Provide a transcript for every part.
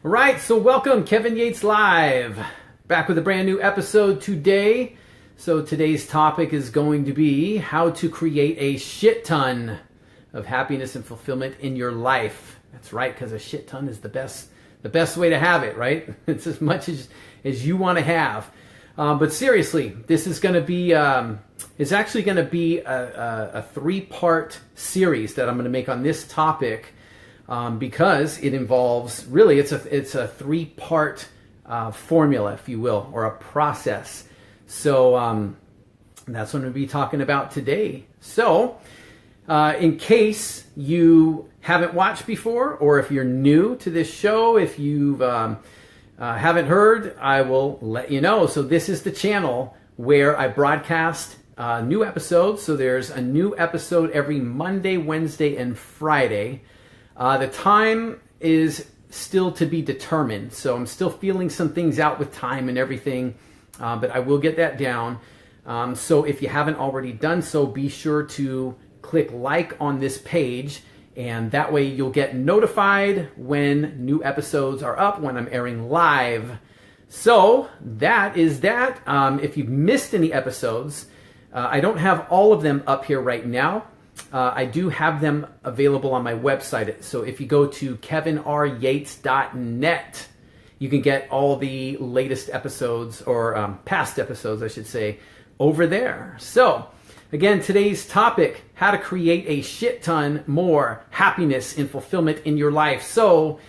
All right, so welcome, Kevin Yates Live. Back with a brand new episode today. So today's topic is going to be how to create a shit ton of happiness and fulfillment in your life. That's right, because a shit ton is the best way to have it, right? It's as much as you want to have. But seriously, this is going to be, it's actually going to be a three-part series that I'm going to make on this topic. Because it involves, really, it's a three-part formula, if you will, or a process. So that's what I'm going to be talking about today. So in case you haven't watched before, or if you're new to this show, if you haven't heard, I will let you know. So this is the channel where I broadcast new episodes. So there's a new episode every Monday, Wednesday, and Friday. The time is still to be determined, so I'm still feeling some things out with time and everything, but I will get that down. So if you haven't already done so, be sure to click like on this page, and that way you'll get notified when new episodes are up, when I'm airing live. So that is that. If you've missed any episodes, I don't have all of them up here right now. I do have them available on my website. So if you go to kevinryates.net, you can get all the latest episodes, or past episodes, I should say, over there. So again, today's topic, how to create a shit ton more happiness and fulfillment in your life. So,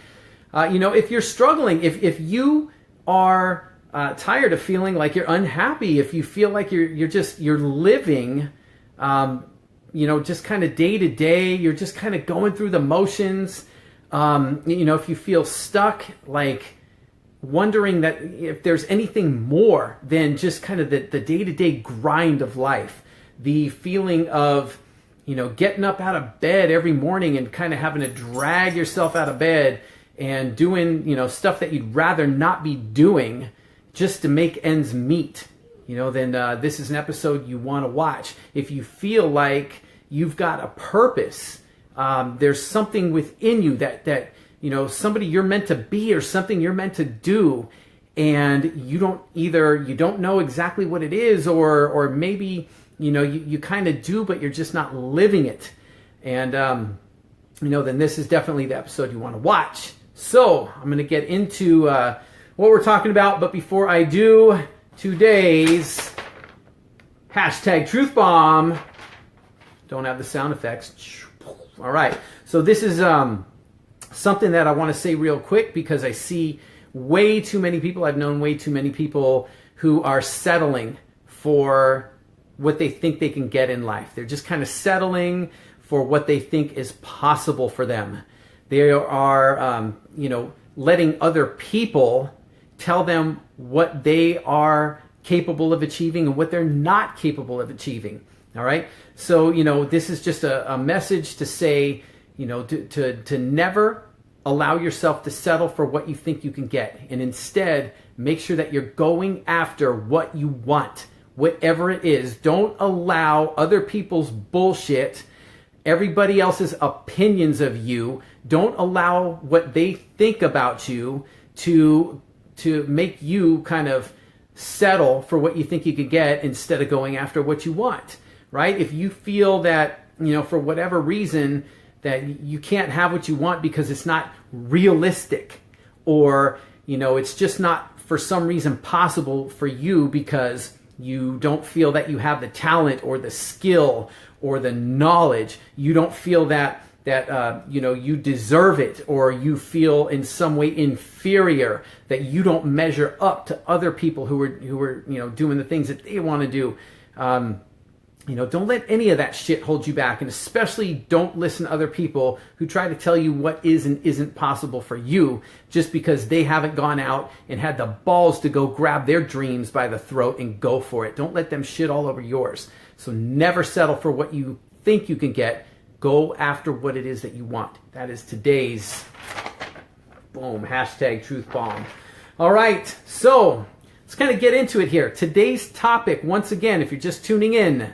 if you're struggling, if you are tired of feeling like you're unhappy, if you feel like you're living, just kind of day to day, you're just kind of going through the motions. If you feel stuck, like wondering that if there's anything more than just kind of the day-to-day grind of life, the feeling of, getting up out of bed every morning and kind of having to drag yourself out of bed and doing, stuff that you'd rather not be doing just to make ends meet. Then this is an episode you want to watch. If you feel like you've got a purpose, there's something within you that somebody you're meant to be or something you're meant to do, and you don't know exactly what it is, or maybe you kind of do, but you're just not living it. And then this is definitely the episode you want to watch. So I'm going to get into what we're talking about, but before I do, today's hashtag truth bomb. Don't have the sound effects. All right. So this is something that I want to say real quick, because I see way too many people. I've known way too many people who are settling for what they think they can get in life. They're just kind of settling for what they think is possible for them. They are, letting other people tell them what they are capable of achieving and what they're not capable of achieving. All right. So, this is just a message to say, to never allow yourself to settle for what you think you can get. And instead, make sure that you're going after what you want, whatever it is. Don't allow other people's bullshit, everybody else's opinions of you. Don't allow what they think about you to make you kind of settle for what you think you could get instead of going after what you want, right? If you feel that, for whatever reason, that you can't have what you want because it's not realistic, or, it's just not for some reason possible for you because you don't feel that you have the talent or the skill or the knowledge, you don't feel that you deserve it, or you feel in some way inferior, that you don't measure up to other people who are doing the things that they want to do. Don't let any of that shit hold you back, and especially don't listen to other people who try to tell you what is and isn't possible for you just because they haven't gone out and had the balls to go grab their dreams by the throat and go for it. Don't let them shit all over yours. So never settle for what you think you can get. Go after what it is that you want. That is today's boom, hashtag truth bomb. All right, so let's kind of get into it here. Today's topic, once again, if you're just tuning in,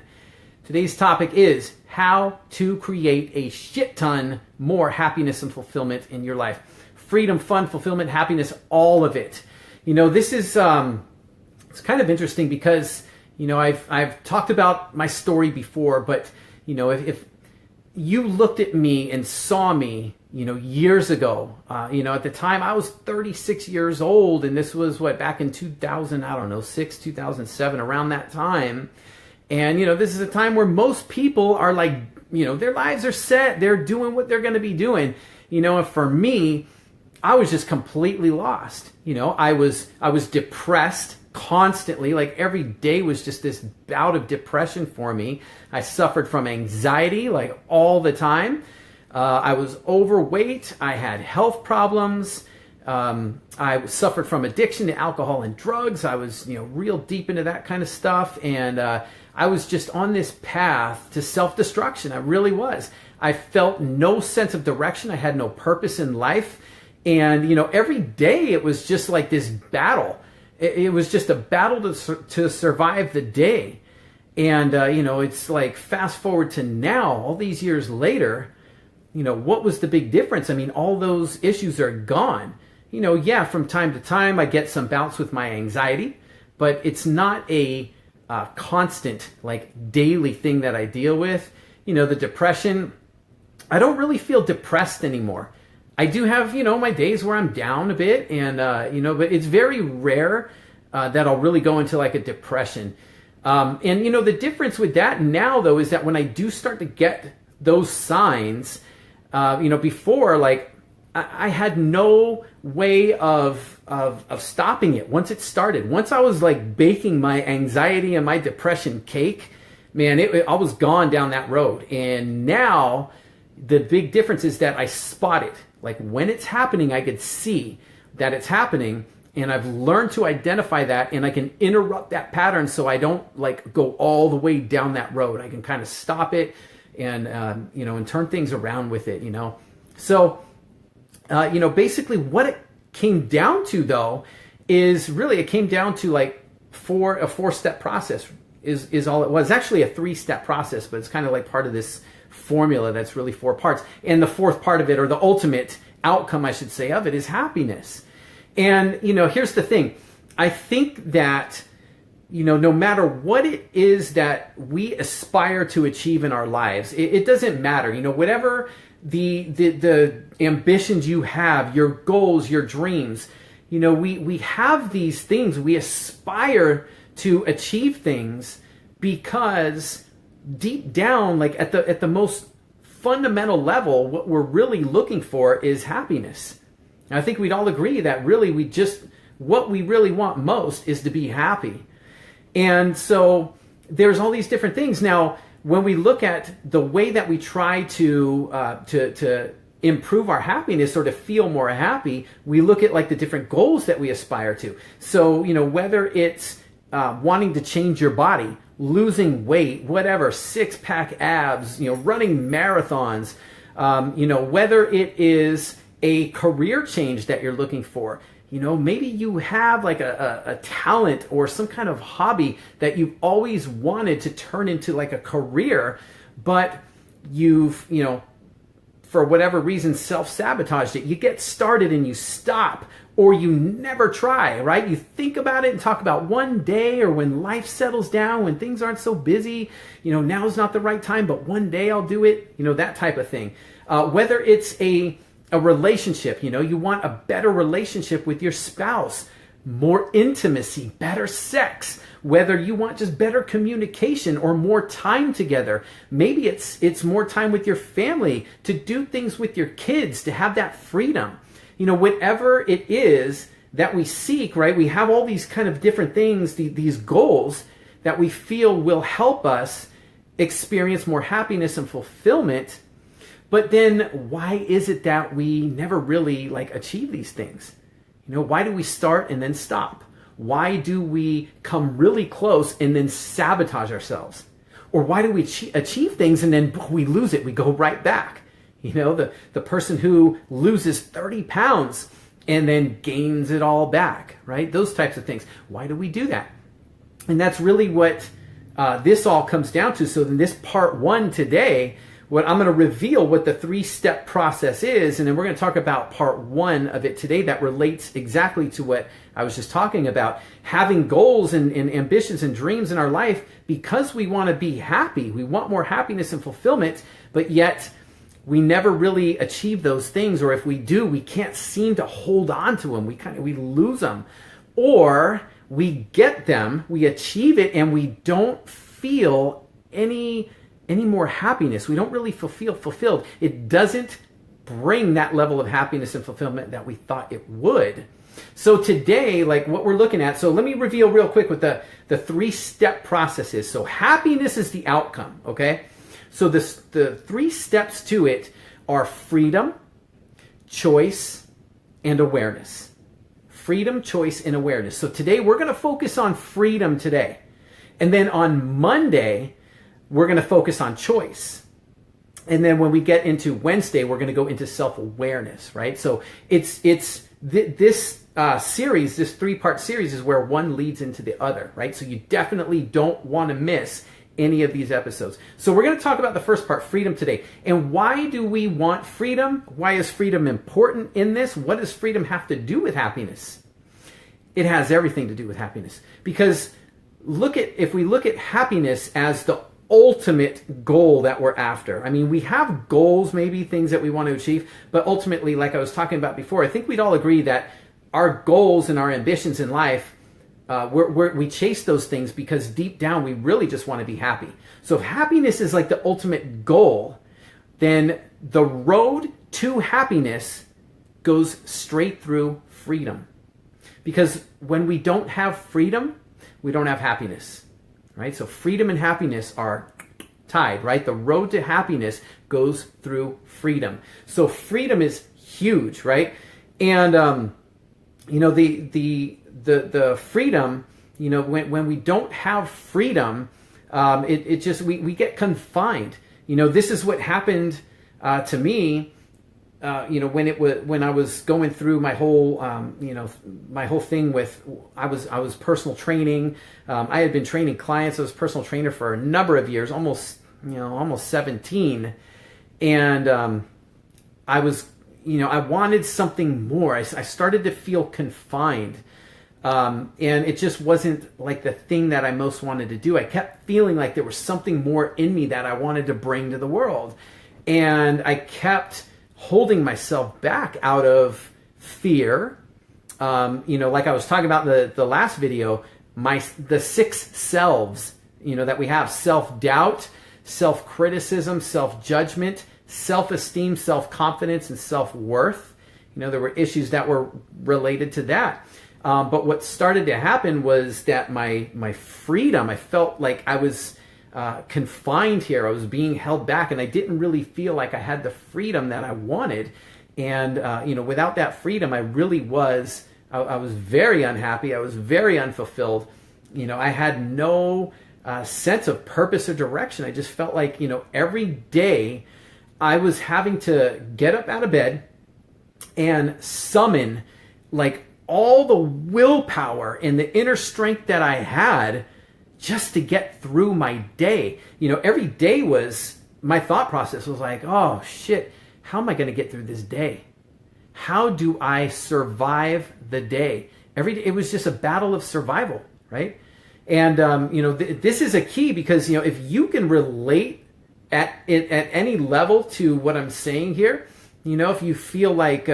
today's topic is how to create a shit ton more happiness and fulfillment in your life. Freedom, fun, fulfillment, happiness, all of it. This is it's kind of interesting because I've talked about my story before, but if you looked at me and saw me years ago, at the time I was 36 years old, and this was back in 2006, 2007, around that time. And this is a time where most people are like, their lives are set, they're doing what they're going to be doing. And for me, I was just completely lost. I was depressed constantly. Like every day was just this bout of depression for me. I suffered from anxiety like all the time. I was overweight. I had health problems. I suffered from addiction to alcohol and drugs. I was, real deep into that kind of stuff. And I was just on this path to self-destruction. I really was. I felt no sense of direction. I had no purpose in life. And, every day it was just like this battle. It was just a battle to survive the day. And, it's like fast forward to now, all these years later, what was the big difference? I mean, all those issues are gone. From time to time I get some bouts with my anxiety, but it's not a constant, like daily thing that I deal with. The depression, I don't really feel depressed anymore. I do have, my days where I'm down a bit and, but it's very rare that I'll really go into like a depression. And, the difference with that now though, is that when I do start to get those signs, before, like I had no way of stopping it once it started. Once I was like baking my anxiety and my depression cake, man, I was gone down that road. And now the big difference is that I spot it. Like when it's happening, I could see that it's happening, and I've learned to identify that, and I can interrupt that pattern so I don't like go all the way down that road. I can kind of stop it and, and turn things around with it, So, basically what it came down to though, is really, it came down to like a 4-step process is all it was. Actually a 3-step process, but it's kind of like part of this formula that's really 4 parts. And the 4th part of it, or the ultimate outcome, I should say, of it is happiness. And, here's the thing. I think that, no matter what it is that we aspire to achieve in our lives, it doesn't matter, whatever the ambitions you have, your goals, your dreams, we have these things, we aspire to achieve things because deep down, like at the most fundamental level, what we're really looking for is happiness. And I think we'd all agree that really what we really want most is to be happy. And so there's all these different things. Now, when we look at the way that we try to improve our happiness or to feel more happy, we look at like the different goals that we aspire to. So, whether it's wanting to change your body, losing weight, whatever, 6-pack abs, running marathons, whether it is a career change that you're looking for, maybe you have like a talent or some kind of hobby that you've always wanted to turn into like a career, but you've, for whatever reason, self-sabotaged it. You get started and you stop, or you never try, right? You think about it and talk about one day, or when life settles down, when things aren't so busy, now's not the right time, but one day I'll do it, that type of thing. Whether it's a relationship, you want a better relationship with your spouse, more intimacy, better sex, whether you want just better communication or more time together. Maybe it's more time with your family, to do things with your kids, to have that freedom. Whatever it is that we seek, right? We have all these kind of different things, these goals that we feel will help us experience more happiness and fulfillment. But then why is it that we never really achieve these things? Why do we start and then stop? Why do we come really close and then sabotage ourselves? Or why do we achieve things and then we lose it? We go right back. The person who loses 30 pounds and then gains it all back, right? Those types of things. Why do we do that? And that's really what this all comes down to. So in this part 1 today, what I'm going to reveal what the 3-step process is, and then we're going to talk about part 1 of it today that relates exactly to what I was just talking about. Having goals and ambitions and dreams in our life because we want to be happy. We want more happiness and fulfillment, but yet we never really achieve those things, or if we do, we can't seem to hold on to them. We lose them, or we get them, we achieve it, and we don't feel any more happiness. We don't really feel fulfilled. It doesn't bring that level of happiness and fulfillment that we thought it would. So today, like what we're looking at, so let me reveal real quick what the 3-step process is. So happiness is the outcome, okay? So the 3 steps to it are freedom, choice, and awareness. Freedom, choice, and awareness. So today we're going to focus on freedom today. And then on Monday, we're going to focus on choice. And then when we get into Wednesday, we're going to go into self-awareness, right? So this series, this 3-part series, is where one leads into the other, right? So you definitely don't want to miss any of these episodes. So we're going to talk about the first part, freedom, today. And why do we want freedom? Why is freedom important in this? What does freedom have to do with happiness? It has everything to do with happiness. Because if we look at happiness as the ultimate goal that we're after. I mean, we have goals, maybe things that we want to achieve, but ultimately, like I was talking about before, I think we'd all agree that our goals and our ambitions in life, we chase those things because deep down we really just want to be happy. So if happiness is like the ultimate goal, then the road to happiness goes straight through freedom. Because when we don't have freedom, we don't have happiness. Right? So freedom and happiness are tied, right? The road to happiness goes through freedom. So freedom is huge, right? And the freedom, when we don't have freedom, it just we get confined. This is what happened to me. When I was going through my whole, my whole thing with, I was personal training. I had been training clients. I was a personal trainer for a number of years, almost 17. And I was, I wanted something more. I started to feel confined. And it just wasn't like the thing that I most wanted to do. I kept feeling like there was something more in me that I wanted to bring to the world. And I kept holding myself back out of fear. Like I was talking about in the last video, the 6 selves, that we have: self-doubt, self-criticism, self-judgment, self-esteem, self-confidence, and self-worth. There were issues that were related to that. But what started to happen was that my freedom, I felt like I was confined here. I was being held back, and I didn't really feel like I had the freedom that I wanted. And without that freedom, I really was. I was very unhappy. I was very unfulfilled. I had no sense of purpose or direction. I just felt like every day I was having to get up out of bed and summon like all the willpower and the inner strength that I had just to get through my day. Every day my thought process was like, oh shit, how am I going to get through this day? How do I survive the day? Every day, it was just a battle of survival, right? And, this is a key because, if you can relate at any level to what I'm saying here, if you feel like,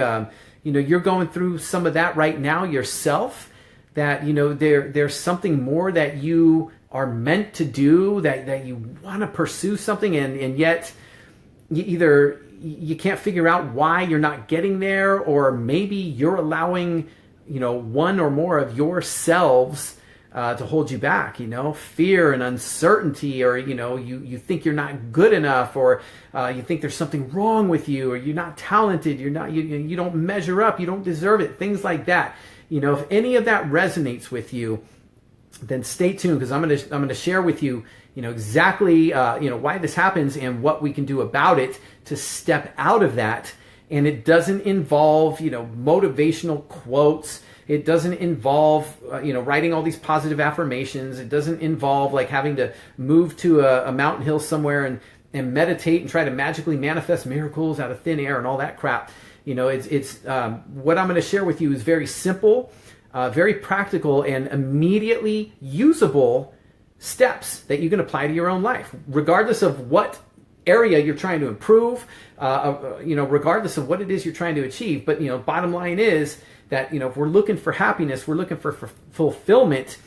you're going through some of that right now yourself, that, there's something more that you are meant to do, that you want to pursue something, and yet you can't figure out why you're not getting there, or maybe you're allowing, one or more of yourselves to hold you back, fear and uncertainty, or, you think you're not good enough, or you think there's something wrong with you, or you're not talented, you don't measure up, you don't deserve it, things like that. If any of that resonates with you, then stay tuned, because I'm going to share with you, exactly, why this happens and what we can do about it to step out of that. And it doesn't involve, motivational quotes. It doesn't involve, writing all these positive affirmations. It doesn't involve like having to move to a mountain hill somewhere and meditate and try to magically manifest miracles out of thin air and all that crap. It's what I'm going to share with you is very simple, very practical, and immediately usable steps that you can apply to your own life, regardless of what area you're trying to improve, regardless of what it is you're trying to achieve. But, bottom line is that, if we're looking for happiness, we're looking for fulfillment,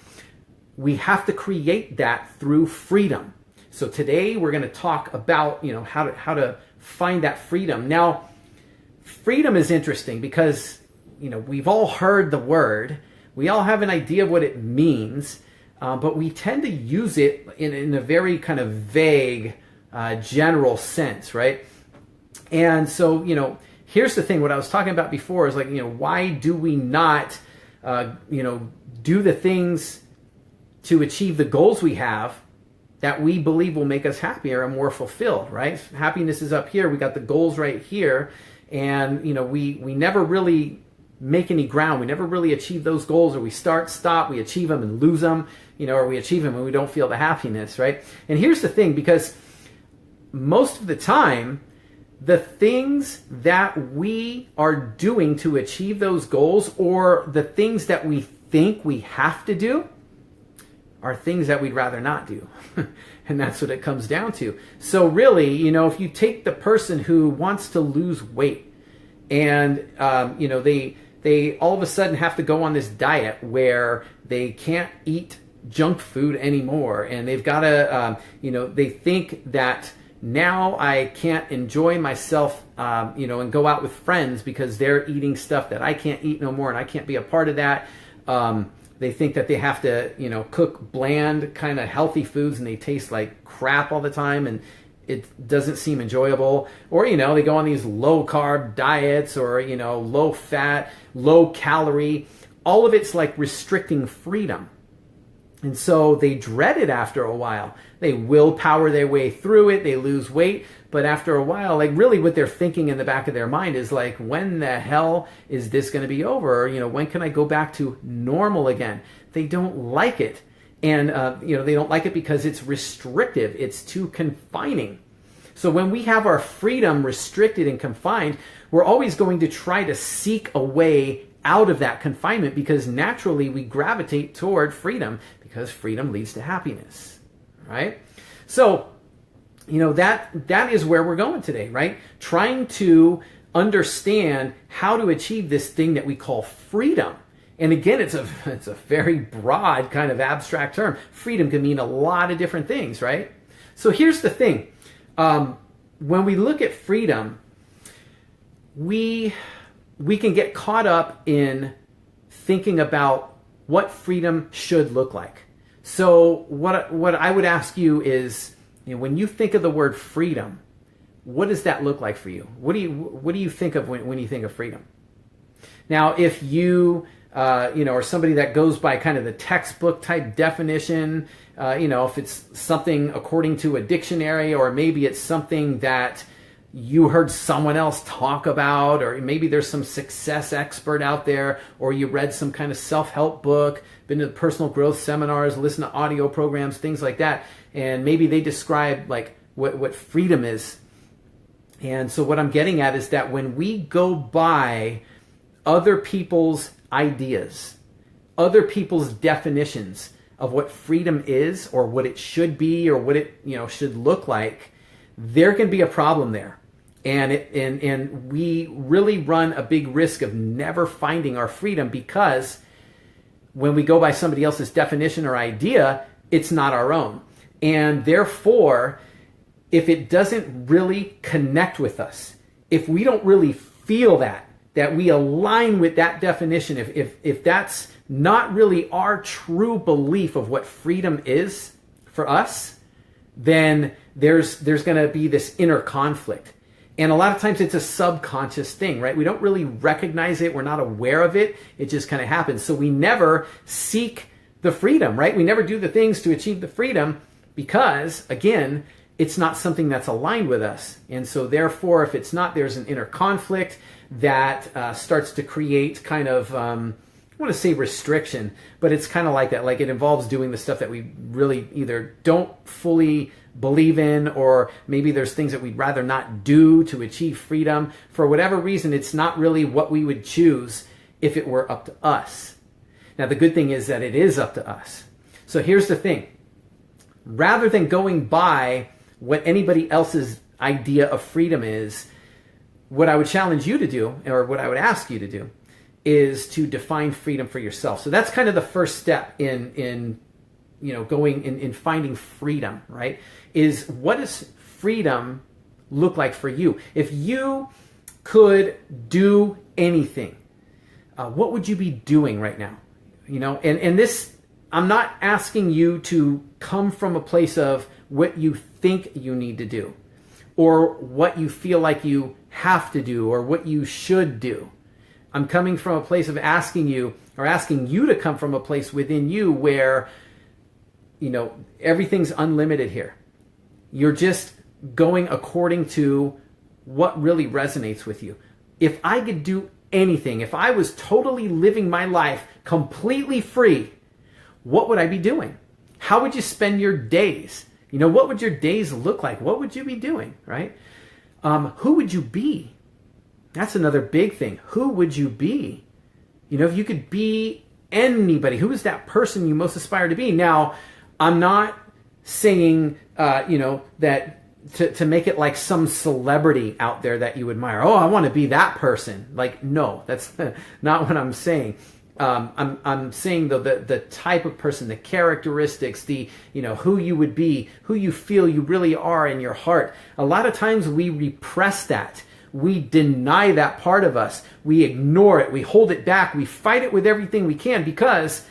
we have to create that through freedom. So today we're going to talk about, how to find that freedom. Now, freedom is interesting because, we've all heard the word. We all have an idea of what it means, but we tend to use it in a very kind of vague, general sense, right? And so, here's the thing. What I was talking about before is like, why do we not, do the things to achieve the goals we have that we believe will make us happier and more fulfilled, right? Happiness is up here. We got the goals right here. And, we never really make any ground. We never really achieve those goals, or we stop, we achieve them and lose them, or we achieve them and we don't feel the happiness, right? And here's the thing, because most of the time, the things that we are doing to achieve those goals, or the things that we think we have to do, are things that we'd rather not do. And that's what it comes down to. So really, if you take the person who wants to lose weight and, they all of a sudden have to go on this diet where they can't eat junk food anymore. And they've got to, they think that now I can't enjoy myself, and go out with friends because they're eating stuff that I can't eat no more and I can't be a part of that. They think that they have to, cook bland, kind of healthy foods and they taste like crap all the time and it doesn't seem enjoyable. Or, they go on these low carb diets or, low fat, low calorie. All of it's like restricting freedom. And so they dread it after a while. They willpower their way through it. They lose weight. But after a while, like really what they're thinking in the back of their mind is like, when the hell is this going to be over? Or, when can I go back to normal again? They don't like it. And, they don't like it because it's restrictive. It's too confining. So when we have our freedom restricted and confined, we're always going to try to seek a way out of that confinement because naturally we gravitate toward freedom because freedom leads to happiness, right? So, that is where we're going today, right? Trying to understand how to achieve this thing that we call freedom. And again, it's a very broad kind of abstract term. Freedom can mean a lot of different things, right? So here's the thing. When we look at freedom, we can get caught up in thinking about what freedom should look like. So what I would ask you is, when you think of the word freedom, what does that look like for you? What do you think of when you think of freedom? Now, if you or somebody that goes by kind of the textbook type definition, if it's something according to a dictionary, or maybe it's something that you heard someone else talk about, or maybe there's some success expert out there, or you read some kind of self-help book, been to personal growth seminars, listen to audio programs, things like that, and maybe they describe like what freedom is. And so what I'm getting at is that when we go by other people's ideas, other people's definitions of what freedom is, or what it should be, or what it should look like, there can be a problem there. And we really run a big risk of never finding our freedom, because when we go by somebody else's definition or idea, it's not our own. And therefore, if it doesn't really connect with us, if we don't really feel that we align with that definition, if that's not really our true belief of what freedom is for us, then there's going to be this inner conflict. And a lot of times it's a subconscious thing, right? We don't really recognize it. We're not aware of it. It just kind of happens. So we never seek the freedom, right? We never do the things to achieve the freedom because, again, it's not something that's aligned with us. And so therefore, if it's not, there's an inner conflict that starts to create kind of, want to say restriction, but it's kind of like that. Like it involves doing the stuff that we really either don't fully believe in, or maybe there's things that we'd rather not do to achieve freedom. For whatever reason, it's not really what we would choose if it were up to us. Now, the good thing is that it is up to us. So here's the thing. Rather than going by what anybody else's idea of freedom is, what I would challenge you to do, or what I would ask you to do, is to define freedom for yourself. So that's kind of the first step in finding freedom, right? Is what does freedom look like for you? If you could do anything, what would you be doing right now? And this, I'm not asking you to come from a place of what you think you need to do, or what you feel like you have to do, or what you should do. I'm coming from a place of asking you to come from a place within you where, everything's unlimited here. You're just going according to what really resonates with you. If I could do anything, if I was totally living my life completely free, what would I be doing? How would you spend your days? What would your days look like? What would you be doing, right? Who would you be? That's another big thing. Who would you be? If you could be anybody, who is that person you most aspire to be? Now, I'm not saying, that to make it like some celebrity out there that you admire. Oh, I want to be that person. Like, no, that's not what I'm saying. I'm saying though the type of person, the characteristics, the who you would be, who you feel you really are in your heart. A lot of times we repress that. We deny that part of us. We ignore it. We hold it back. We fight it with everything we can because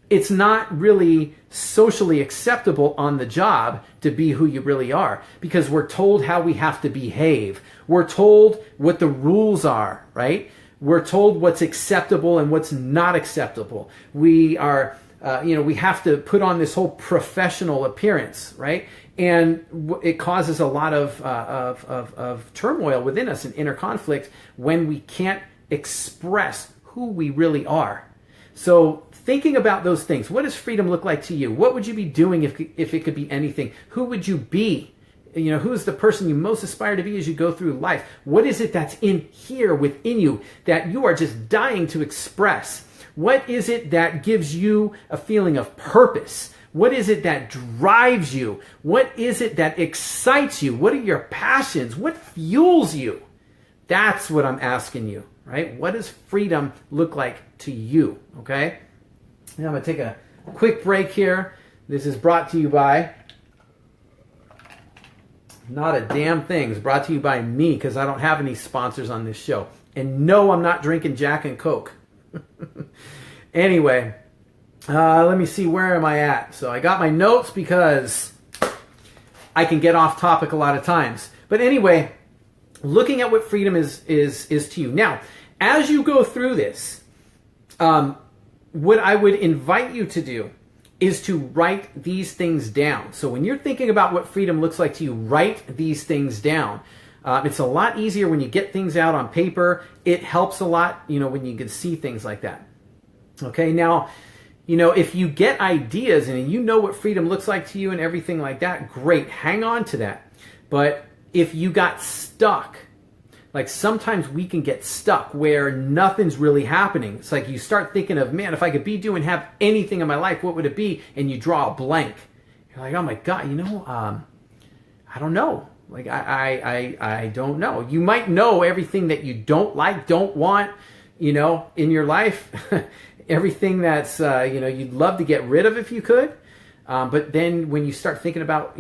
it's not really socially acceptable on the job to be who you really are, because we're told how we have to behave. We're told what the rules are, right? We're told what's acceptable and what's not acceptable. We are, we have to put on this whole professional appearance, right? And it causes a lot of turmoil within us and inner conflict when we can't express who we really are. So thinking about those things, what does freedom look like to you? What would you be doing if it could be anything? Who would you be? Who is the person you most aspire to be as you go through life? What is it that's in here within you that you are just dying to express? What is it that gives you a feeling of purpose? What is it that drives you? What is it that excites you? What are your passions? What fuels you? That's what I'm asking you, right? What does freedom look like to you, okay? Now I'm going to take a quick break here. This is brought to you by... Not a damn thing. It's brought to you by me because I don't have any sponsors on this show. And no, I'm not drinking Jack and Coke. Anyway, let me see, where am I at? So I got my notes because I can get off topic a lot of times. But anyway, looking at what freedom is to you. Now, as you go through this, what I would invite you to do is to write these things down. So when you're thinking about what freedom looks like to you, write these things down. It's a lot easier when you get things out on paper. It helps a lot, when you can see things like that. Okay, now, if you get ideas and you know what freedom looks like to you and everything like that, great, hang on to that. But if you got stuck, like sometimes we can get stuck where nothing's really happening. It's like you start thinking of, man, if I could be doing, have anything in my life, what would it be? And you draw a blank. You're like, oh my God, I don't know. Like, I don't know. You might know everything that you don't like, don't want, in your life. Everything that's, you'd love to get rid of if you could. But then when you start thinking about,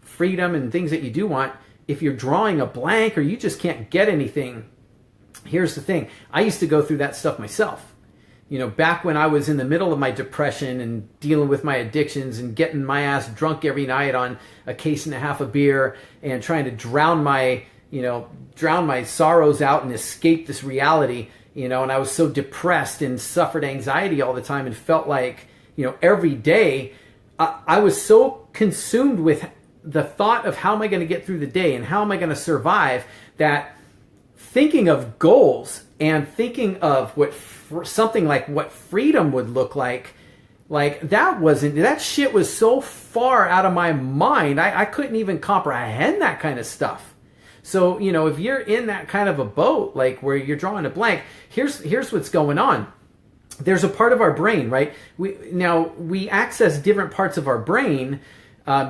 freedom and things that you do want, if you're drawing a blank or you just can't get anything, here's the thing. I used to go through that stuff myself. Back when I was in the middle of my depression and dealing with my addictions and getting my ass drunk every night on a case and a half of beer and trying to drown my sorrows out and escape this reality, and I was so depressed and suffered anxiety all the time and felt like, every day I was so consumed with the thought of how am I going to get through the day and how am I going to survive, that thinking of goals and thinking of something like what freedom would look like that shit was so far out of my mind. I couldn't even comprehend that kind of stuff. So, if you're in that kind of a boat, like where you're drawing a blank, here's what's going on. There's a part of our brain, right? We access different parts of our brain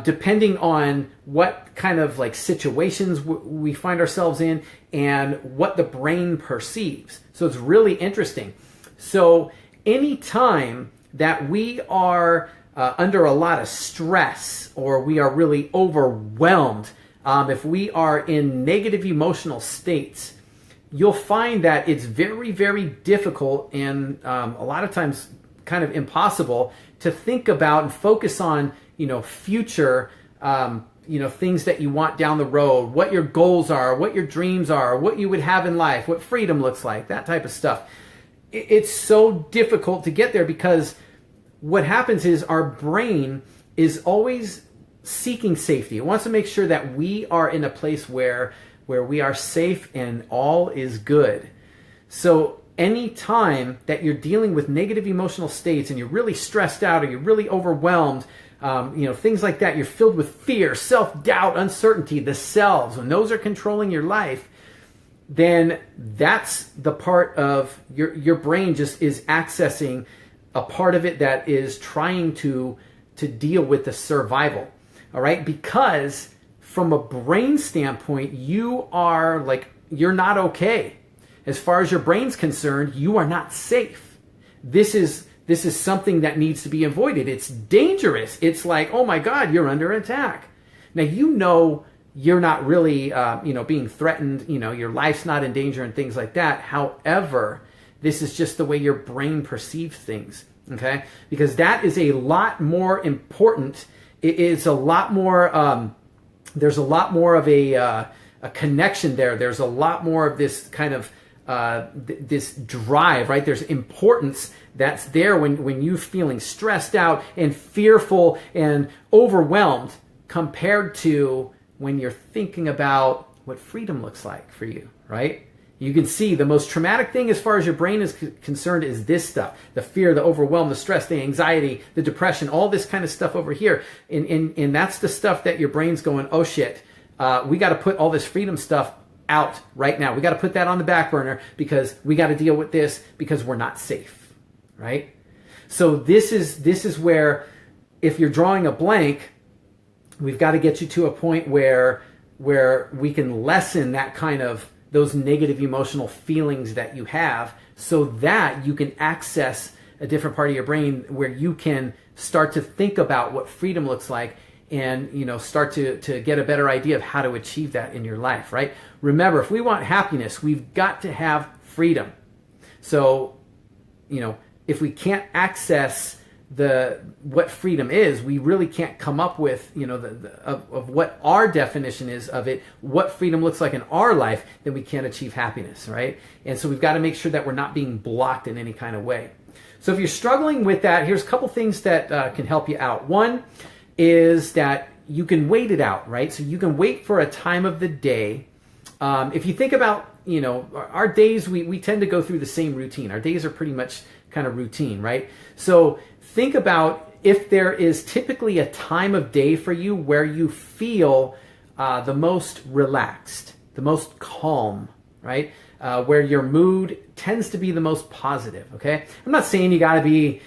depending on what kind of like situations we find ourselves in and what the brain perceives. So it's really interesting. So anytime that we are under a lot of stress or we are really overwhelmed, if we are in negative emotional states, you'll find that it's very, very difficult and a lot of times kind of impossible to think about and focus on, future, things that you want down the road, what your goals are, what your dreams are, what you would have in life, what freedom looks like, that type of stuff. It's so difficult to get there because what happens is our brain is always seeking safety. It wants to make sure that we are in a place where we are safe and all is good. So any time that you're dealing with negative emotional states and you're really stressed out or you're really overwhelmed, things like that, you're filled with fear, self-doubt, uncertainty, the selves, when those are controlling your life, then that's the part of your brain just is accessing a part of it that is trying to deal with the survival. All right? Because from a brain standpoint, you're not okay. As far as your brain's concerned, you are not safe. This is something that needs to be avoided. It's dangerous. It's like, oh my God, you're under attack. Now, you're not really, being threatened. Your life's not in danger and things like that. However, this is just the way your brain perceives things. Okay? Because that is a lot more important. It is a lot more, there's a lot more of a connection there. There's a lot more of this kind of this drive, right? There's importance that's there when you're feeling stressed out and fearful and overwhelmed compared to when you're thinking about what freedom looks like for you, right? You can see the most traumatic thing as far as your brain is concerned is this stuff. The fear, the overwhelm, the stress, the anxiety, the depression, all this kind of stuff over here. And that's the stuff that your brain's going, oh shit, we got to put all this freedom stuff out right now. We got to put that on the back burner because we got to deal with this because we're not safe, right? So this is where if you're drawing a blank, we've got to get you to a point where we can lessen that kind of those negative emotional feelings that you have so that you can access a different part of your brain where you can start to think about what freedom looks like and start to get a better idea of how to achieve that in your life, right? Remember, if we want happiness, we've got to have freedom. So, if we can't access what freedom is, we really can't come up with of what our definition is of it, what freedom looks like in our life, then we can't achieve happiness, right? And so we've got to make sure that we're not being blocked in any kind of way. So if you're struggling with that, here's a couple things that can help you out. One is that you can wait it out, right? So you can wait for a time of the day. If you think about our days, we tend to go through the same routine. Our days are pretty much kind of routine, right? So think about if there is typically a time of day for you where you feel the most relaxed, the most calm, right? Where your mood tends to be the most positive, okay? I'm not saying you got to be,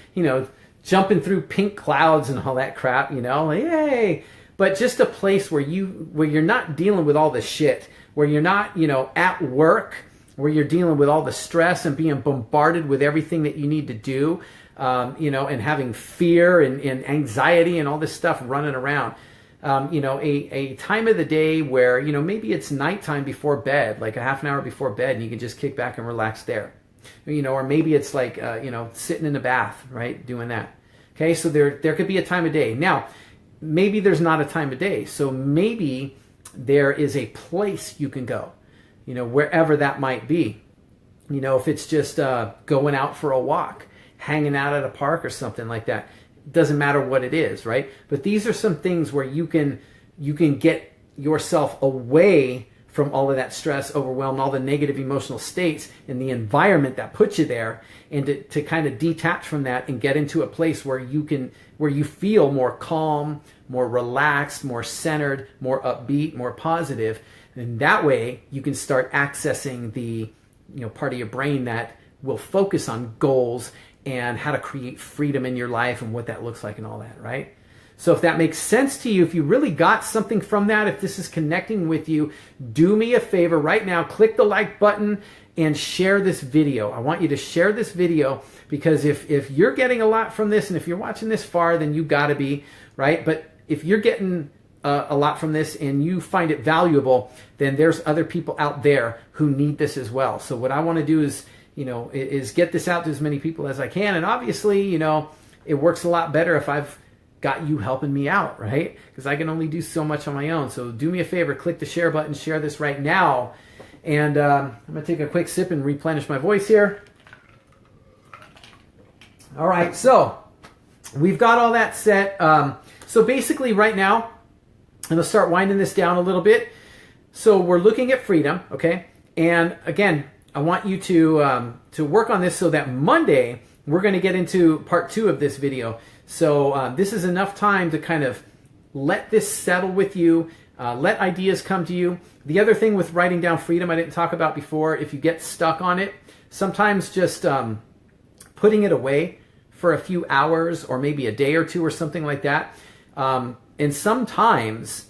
jumping through pink clouds and all that crap, yay! But just a place where you're not dealing with all the shit, where you're not, at work, where you're dealing with all the stress and being bombarded with everything that you need to do, and having fear and anxiety and all this stuff running around. A time of the day where, maybe it's nighttime before bed, like a half an hour before bed, and you can just kick back and relax there. Or maybe it's like, sitting in the bath, right? Doing that. Okay. So there could be a time of day. Now, maybe there's not a time of day. So maybe there is a place you can go, wherever that might be. If it's just going out for a walk, hanging out at a park or something like that. It doesn't matter what it is, right? But these are some things where you can get yourself away from all of that stress, overwhelm, all the negative emotional states and the environment that puts you there, and to kind of detach from that and get into a place where you feel more calm, more relaxed, more centered, more upbeat, more positive. And that way you can start accessing the part of your brain that will focus on goals and how to create freedom in your life and what that looks like and all that, right? So if that makes sense to you, if you really got something from that, if this is connecting with you, do me a favor right now, click the like button and share this video. I want you to share this video, because if you're getting a lot from this and if you're watching this far, then you gotta be, right? But if you're getting a lot from this and you find it valuable, then there's other people out there who need this as well. So what I want to do is, is get this out to as many people as I can. And obviously, it works a lot better if I've got you helping me out, right? Because I can only do so much on my own. So do me a favor, click the share button, share this right now. And I'm going to take a quick sip and replenish my voice here. All right, so we've got all that set. So basically right now, I'm going to start winding this down a little bit. So we're looking at freedom, okay? And again, I want you to work on this so that Monday we're going to get into part 2 of this video. So this is enough time to kind of let this settle with you, let ideas come to you. The other thing with writing down freedom I didn't talk about before, if you get stuck on it, sometimes just putting it away for a few hours or maybe a day or two or something like that. And sometimes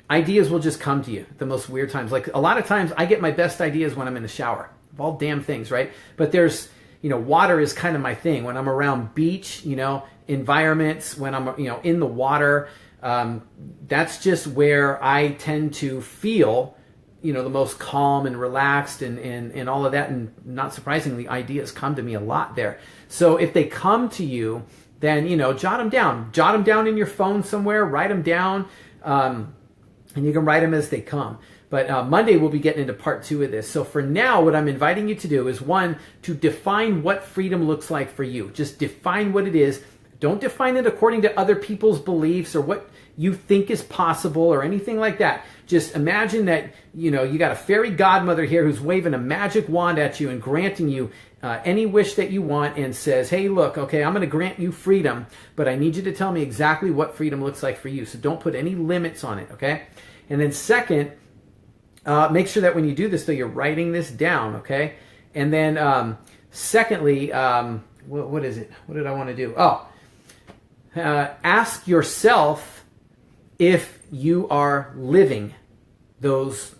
ideas will just come to you at the most weird times. Like a lot of times I get my best ideas when I'm in the shower of all damn things, right? But there's, water is kind of my thing. When I'm around beach, environments, when I'm, in the water, that's just where I tend to feel, the most calm and relaxed and all of that. And not surprisingly, ideas come to me a lot there. So if they come to you, then, jot them down. Jot them down in your phone somewhere, write them down, and you can write them as they come. But Monday, we'll be getting into part 2 of this. So for now, what I'm inviting you to do is, 1, to define what freedom looks like for you. Just define what it is. Don't define it according to other people's beliefs or what you think is possible or anything like that. Just imagine that, you got a fairy godmother here who's waving a magic wand at you and granting you any wish that you want and says, hey, look, okay, I'm going to grant you freedom, but I need you to tell me exactly what freedom looks like for you. So don't put any limits on it, okay? And then second, make sure that when you do this, though, you're writing this down, okay? And then secondly, what is it? What did I want to do? Ask yourself if you are living those,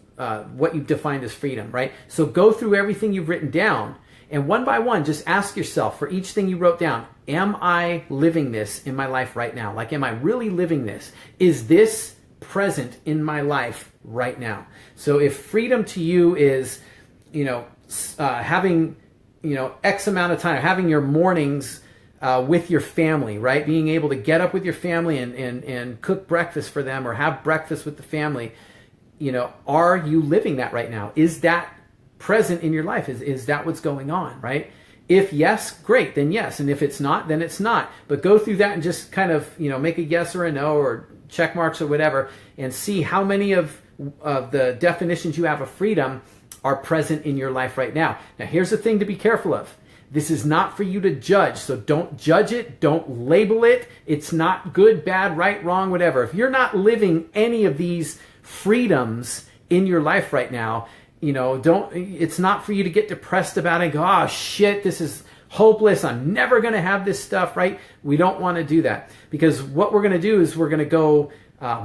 what you've defined as freedom, right? So go through everything you've written down, and one by one, just ask yourself for each thing you wrote down, am I living this in my life right now? Like, am I really living this? Is this present in my life right now? So if freedom to you is, having, X amount of time, having your mornings with your family, right? Being able to get up with your family and cook breakfast for them or have breakfast with the family, are you living that right now? Is that present in your life? Is that what's going on, right? If yes, great, then yes. And if it's not, then it's not. But go through that and just kind of, make a yes or a no or check marks or whatever, and see how many of the definitions you have of freedom are present in your life right now. Now, here's the thing to be careful of. This is not for you to judge, so don't judge it, don't label it. It's not good, bad, right, wrong, whatever. If you're not living any of these freedoms in your life right now, it's not for you to get depressed about it and go, oh shit, this is hopeless, I'm never going to have this stuff, right? We don't want to do that, because what we're going to do is we're going to go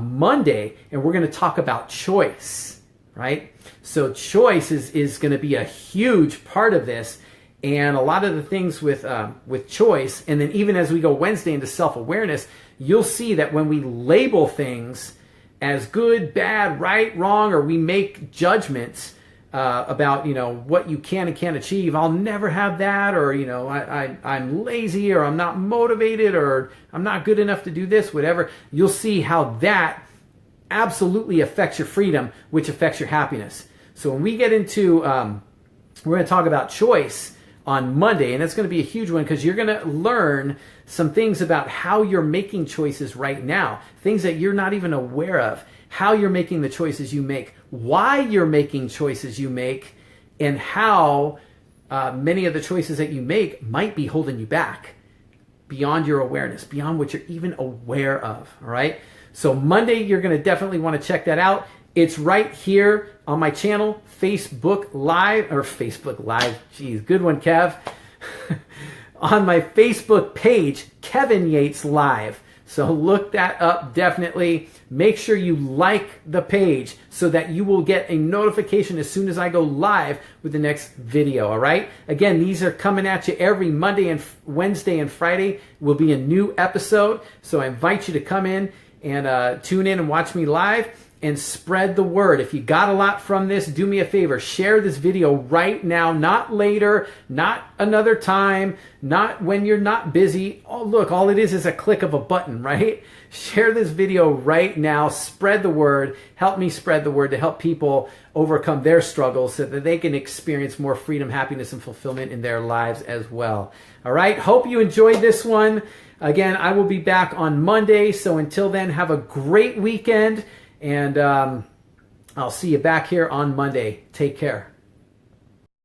Monday and we're going to talk about choice, right? So choice is going to be a huge part of this. And a lot of the things with choice, and then even as we go Wednesday into self-awareness, you'll see that when we label things as good, bad, right, wrong, or we make judgments about what you can and can't achieve. I'll never have that, or I'm lazy, or I'm not motivated, or I'm not good enough to do this, whatever. You'll see how that absolutely affects your freedom, which affects your happiness. So when we get into, we're going to talk about choice on Monday, and it's going to be a huge one because you're going to learn some things about how you're making choices right now, things that you're not even aware of. how you're making the choices you make, why you're making choices you make, and how many of the choices that you make might be holding you back beyond your awareness, beyond what you're even aware of. All right. So Monday, you're going to definitely want to check that out. It's right here on my channel, Facebook Live. Geez, good one, Kev. On my Facebook page, Kevin Yates Live. So look that up, definitely. Make sure you like the page so that you will get a notification as soon as I go live with the next video, all right? Again, these are coming at you every Monday and Wednesday and Friday will be a new episode. So I invite you to come in and tune in and watch me live and spread the word. If you got a lot from this, do me a favor. Share this video right now, not later, not another time, not when you're not busy. Oh, look, all it is a click of a button, right? Share this video right now. Spread the word. Help me spread the word to help people overcome their struggles so that they can experience more freedom, happiness, and fulfillment in their lives as well. All right? Hope you enjoyed this one. Again, I will be back on Monday. So until then, have a great weekend. And I'll see you back here on Monday. Take care.